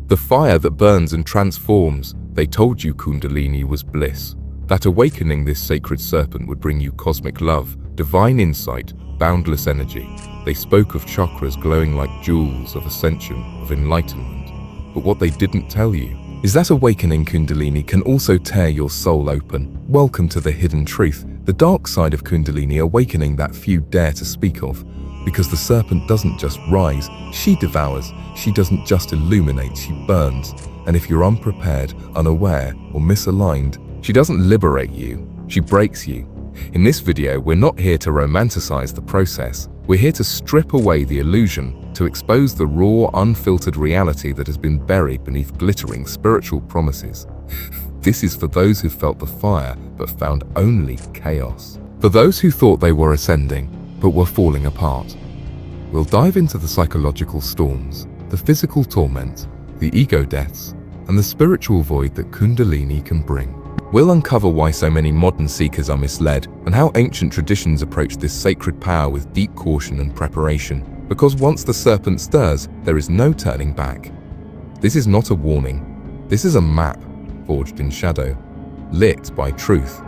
The fire that burns and transforms. They told you Kundalini was bliss. That awakening this sacred serpent would bring you cosmic love, divine insight, boundless energy. They spoke of chakras glowing like jewels of ascension, of enlightenment. But what they didn't tell you is that awakening Kundalini can also tear your soul open. Welcome to the hidden truth, the dark side of Kundalini awakening that few dare to speak of. Because the serpent doesn't just rise, she devours. She doesn't just illuminate, she burns. And if you're unprepared, unaware, or misaligned, she doesn't liberate you, she breaks you. In this video, we're not here to romanticize the process. We're here to strip away the illusion, to expose the raw, unfiltered reality that has been buried beneath glittering spiritual promises. This is for those who felt the fire, but found only chaos. For those who thought they were ascending, but were falling apart. We'll dive into the psychological storms, the physical torment, the ego deaths, and the spiritual void that Kundalini can bring. We'll uncover why so many modern seekers are misled and how ancient traditions approach this sacred power with deep caution and preparation. Because once the serpent stirs, there is no turning back. This is not a warning. This is a map forged in shadow, lit by truth.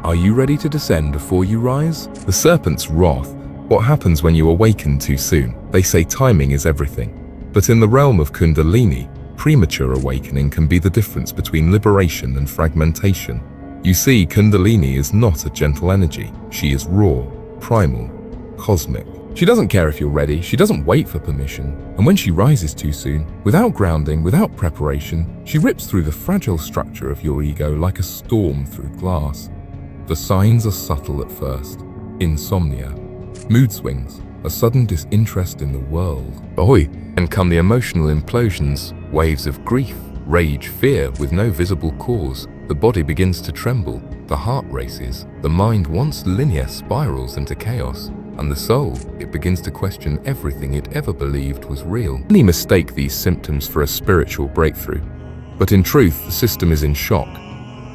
Are you ready to descend before you rise? The serpent's wrath. What happens when you awaken too soon? They say timing is everything. But in the realm of Kundalini, premature awakening can be the difference between liberation and fragmentation. You see, Kundalini is not a gentle energy. She is raw, primal, cosmic. She doesn't care if you're ready. She doesn't wait for permission. And when she rises too soon, without grounding, without preparation, she rips through the fragile structure of your ego like a storm through glass. The signs are subtle at first. Insomnia, mood swings, a sudden disinterest in the world. And come the emotional implosions, waves of grief, rage, fear with no visible cause. The body begins to tremble, the heart races, the mind once linear spirals into chaos, and the soul, it begins to question everything it ever believed was real. Many mistake these symptoms for a spiritual breakthrough, but in truth, the system is in shock.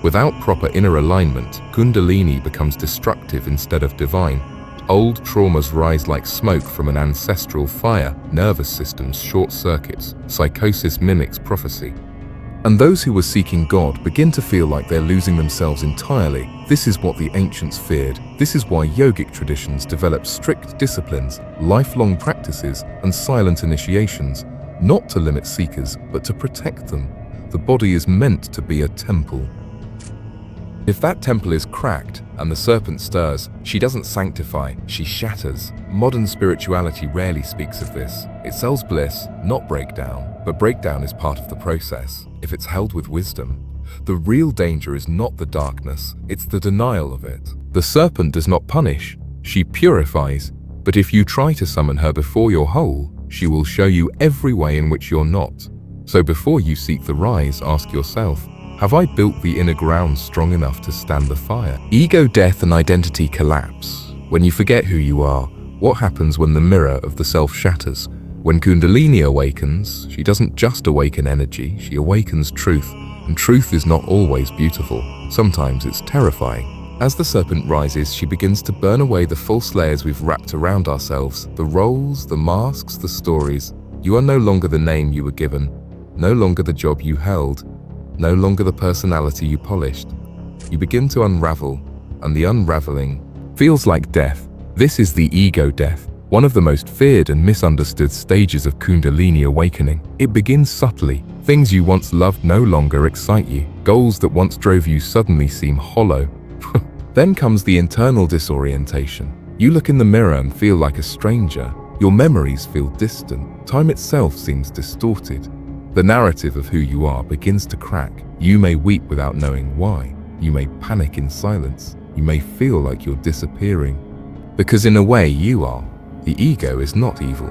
Without proper inner alignment, Kundalini becomes destructive instead of divine. Old traumas rise like smoke from an ancestral fire, nervous systems short circuits, psychosis mimics prophecy. And those who were seeking God begin to feel like they're losing themselves entirely. This is what the ancients feared. This is why yogic traditions developed strict disciplines, lifelong practices, and silent initiations, not to limit seekers, but to protect them. The body is meant to be a temple. If that temple is cracked and the serpent stirs, she doesn't sanctify, she shatters. Modern spirituality rarely speaks of this. It sells bliss, not breakdown, but breakdown is part of the process, if it's held with wisdom. The real danger is not the darkness, it's the denial of it. The serpent does not punish, she purifies, but if you try to summon her before you're whole, she will show you every way in which you're not. So before you seek the rise, ask yourself, have I built the inner ground strong enough to stand the fire? Ego death and identity collapse. When you forget who you are, what happens when the mirror of the self shatters? When Kundalini awakens, she doesn't just awaken energy, she awakens truth. And truth is not always beautiful. Sometimes it's terrifying. As the serpent rises, she begins to burn away the false layers we've wrapped around ourselves, the roles, the masks, the stories. You are no longer the name you were given, no longer the job you held, no longer the personality you polished. You begin to unravel, and the unraveling feels like death. This is the ego death, one of the most feared and misunderstood stages of Kundalini awakening. It begins subtly. Things you once loved no longer excite you. Goals that once drove you suddenly seem hollow. Then comes the internal disorientation. You look in the mirror and feel like a stranger. Your memories feel distant. Time itself seems distorted. The narrative of who you are begins to crack. You may weep without knowing why. You may panic in silence. You may feel like you're disappearing. Because in a way you are. The ego is not evil.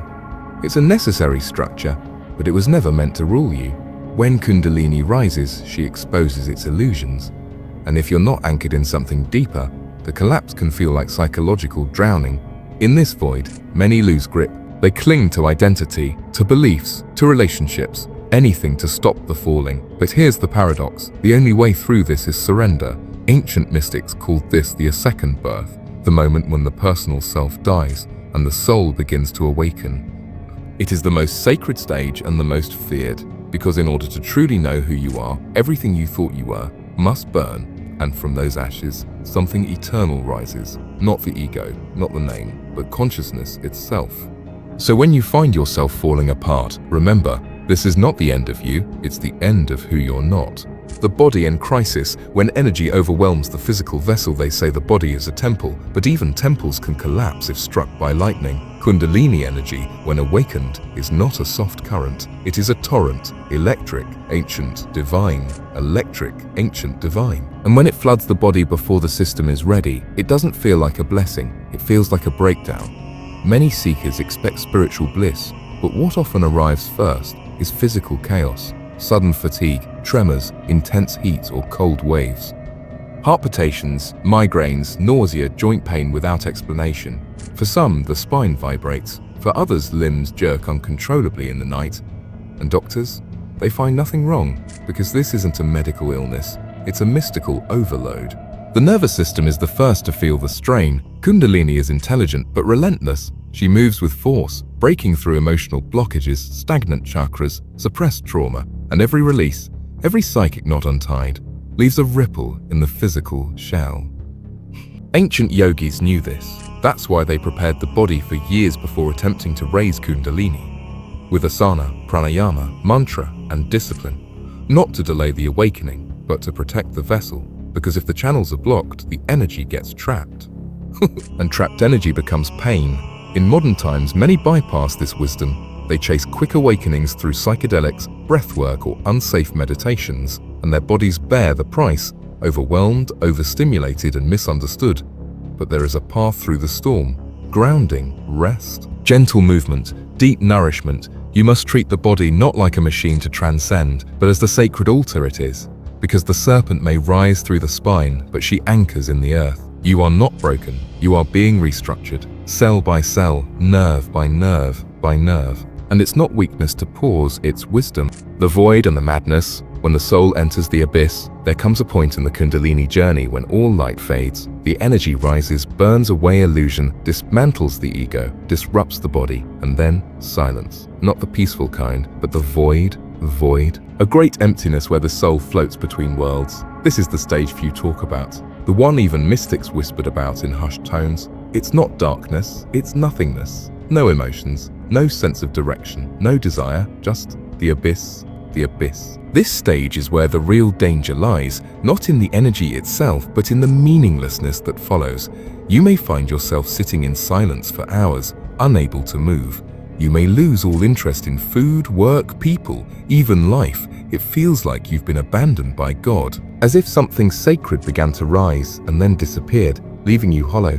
It's a necessary structure, but it was never meant to rule you. When Kundalini rises, she exposes its illusions. And if you're not anchored in something deeper, the collapse can feel like psychological drowning. In this void, many lose grip. They cling to identity, to beliefs, to relationships, anything to stop the falling. But here's the paradox. The only way through this is surrender. Ancient mystics called this the second birth, the moment when the personal self dies and the soul begins to awaken. It is the most sacred stage and the most feared. Because in order to truly know who you are, everything you thought you were must burn, and from those ashes, something eternal rises. Not the ego, not the name, but consciousness itself. So when you find yourself falling apart, remember, this is not the end of you, it's the end of who you're not. The body in crisis. When energy overwhelms the physical vessel, they say the body is a temple, but even temples can collapse if struck by lightning. Kundalini energy, when awakened, is not a soft current. It is a torrent, electric, ancient, divine, electric, ancient, divine. And when it floods the body before the system is ready, it doesn't feel like a blessing, it feels like a breakdown. Many seekers expect spiritual bliss, but what often arrives first is physical chaos. Sudden fatigue, tremors, intense heat or cold waves. Heart palpitations, migraines, nausea, joint pain without explanation. For some, the spine vibrates. For others, limbs jerk uncontrollably in the night. And doctors? They find nothing wrong, because this isn't a medical illness, it's a mystical overload. The nervous system is the first to feel the strain. Kundalini is intelligent but relentless. She moves with force, breaking through emotional blockages, stagnant chakras, suppressed trauma, and every release, every psychic knot untied, leaves a ripple in the physical shell. Ancient yogis knew this. That's why they prepared the body for years before attempting to raise Kundalini. With asana, pranayama, mantra, and discipline. Not to delay the awakening, but to protect the vessel. Because if the channels are blocked, the energy gets trapped. And trapped energy becomes pain. In modern times, many bypass this wisdom. They chase quick awakenings through psychedelics, breathwork, or unsafe meditations, and their bodies bear the price, overwhelmed, overstimulated, and misunderstood. But there is a path through the storm. Grounding, rest, gentle movement, deep nourishment. You must treat the body not like a machine to transcend, but as the sacred altar it is. Because the serpent may rise through the spine, but she anchors in the earth. You are not broken. You are being restructured, cell by cell, nerve by nerve by nerve. And it's not weakness to pause, it's wisdom. The void and the madness. When the soul enters the abyss, there comes a point in the Kundalini journey when all light fades, the energy rises, burns away illusion, dismantles the ego, disrupts the body, and then silence. Not the peaceful kind, but the void. A great emptiness where the soul floats between worlds. This is the stage few talk about. The one even mystics whispered about in hushed tones. It's not darkness, it's nothingness. No emotions, no sense of direction, no desire, just the abyss, the abyss. This stage is where the real danger lies, not in the energy itself, but in the meaninglessness that follows. You may find yourself sitting in silence for hours, unable to move. You may lose all interest in food, work, people, even life. It feels like you've been abandoned by God, as if something sacred began to rise and then disappeared, leaving you hollow.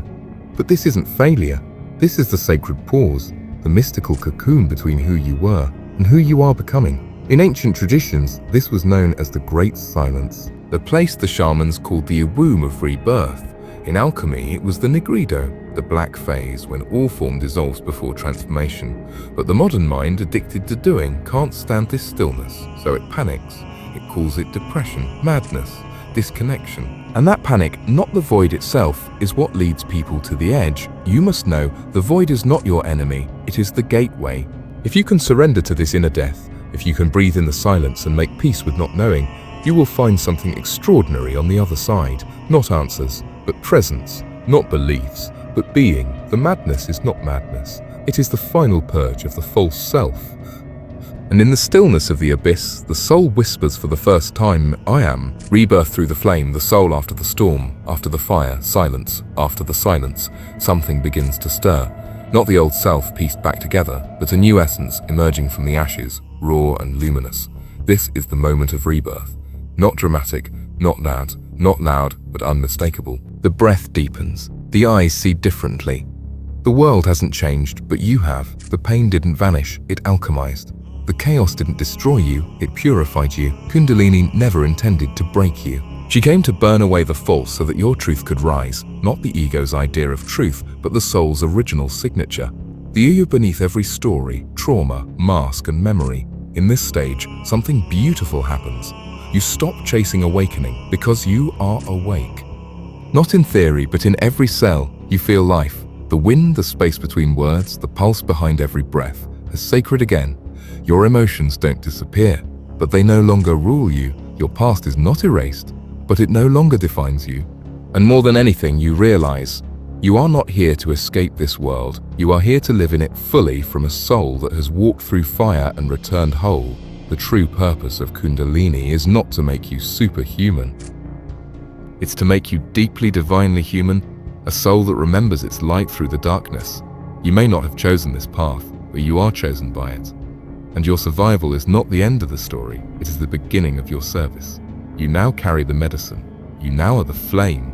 But this isn't failure. This is the sacred pause, the mystical cocoon between who you were and who you are becoming. In ancient traditions, this was known as the Great Silence, the place the shamans called the womb of rebirth. In alchemy, it was the nigrido, the black phase, when all form dissolves before transformation. But the modern mind, addicted to doing, can't stand this stillness, so it panics. It calls it depression, madness, disconnection. And that panic, not the void itself, is what leads people to the edge. You must know, the void is not your enemy, it is the gateway. If you can surrender to this inner death, if you can breathe in the silence and make peace with not knowing, you will find something extraordinary on the other side. Not answers, but presence. Not beliefs, but being. The madness is not madness. It is the final purge of the false self. And in the stillness of the abyss, the soul whispers for the first time, I am. Rebirth through the flame, the soul after the storm, after the fire, silence, after the silence. Something begins to stir. Not the old self pieced back together, but a new essence emerging from the ashes, raw and luminous. This is the moment of rebirth. Not dramatic, not loud, but unmistakable. The breath deepens. The eyes see differently. The world hasn't changed, but you have. The pain didn't vanish, it alchemized. The chaos didn't destroy you, it purified you. Kundalini never intended to break you. She came to burn away the false so that your truth could rise, not the ego's idea of truth, but the soul's original signature. The you beneath every story, trauma, mask, and memory. In this stage, something beautiful happens. You stop chasing awakening because you are awake. Not in theory, but in every cell, you feel life. The wind, the space between words, the pulse behind every breath, as sacred again. Your emotions don't disappear. but they no longer rule you. Your past is not erased, but it no longer defines you. And more than anything, you realize you are not here to escape this world. You are here to live in it fully, from a soul that has walked through fire and returned whole. The true purpose of Kundalini is not to make you superhuman. It's to make you deeply divinely human, a soul that remembers its light through the darkness. You may not have chosen this path, but you are chosen by it. And your survival is not the end of the story, it is the beginning of your service. You now carry the medicine. You now are the flame.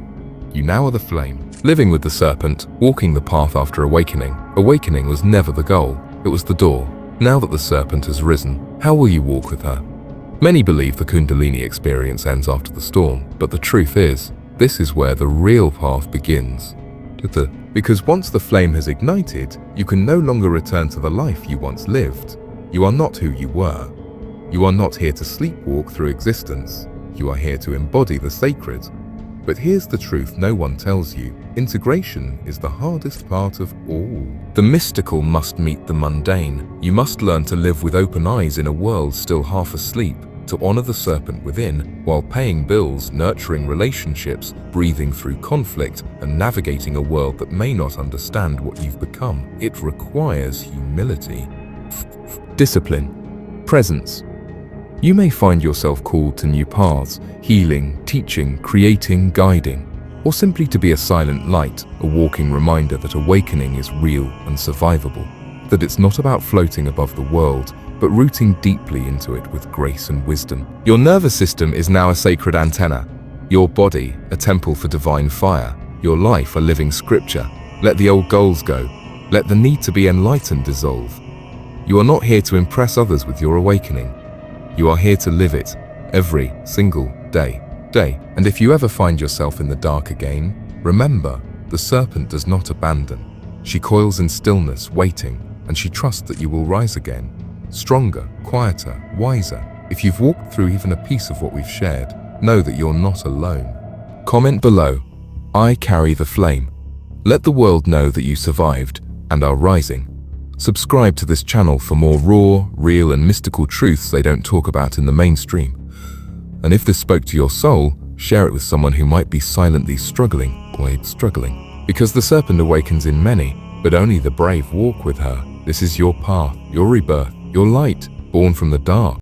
You now are the flame. Living with the serpent, walking the path after awakening. Awakening was never the goal, it was the door. Now that the serpent has risen, how will you walk with her? Many believe the Kundalini experience ends after the storm, but the truth is, this is where the real path begins. Because once the flame has ignited, you can no longer return to the life you once lived. You are not who you were. You are not here to sleepwalk through existence. You are here to embody the sacred. But here's the truth no one tells you. Integration is the hardest part of all. The mystical must meet the mundane. You must learn to live with open eyes in a world still half asleep, to honor the serpent within, while paying bills, nurturing relationships, breathing through conflict, and navigating a world that may not understand what you've become. It requires humility. Discipline. Presence. You may find yourself called to new paths, healing, teaching, creating, guiding, or simply to be a silent light, a walking reminder that awakening is real and survivable, that it's not about floating above the world, but rooting deeply into it with grace and wisdom. Your nervous system is now a sacred antenna, your body a temple for divine fire, your life a living scripture. Let the old goals go, let the need to be enlightened dissolve. You are not here to impress others with your awakening. You are here to live it every single day. And if you ever find yourself in the dark again, remember, the serpent does not abandon. She coils in stillness, waiting, and she trusts that you will rise again, stronger, quieter, wiser. If you've walked through even a piece of what we've shared, know that you're not alone. Comment below, I carry the flame. Let the world know that you survived and are rising. Subscribe to this channel for more raw, real, and mystical truths they don't talk about in the mainstream. And if this spoke to your soul, share it with someone who might be silently struggling. Because the serpent awakens in many, but only the brave walk with her. This is your path, your rebirth, your light, born from the dark.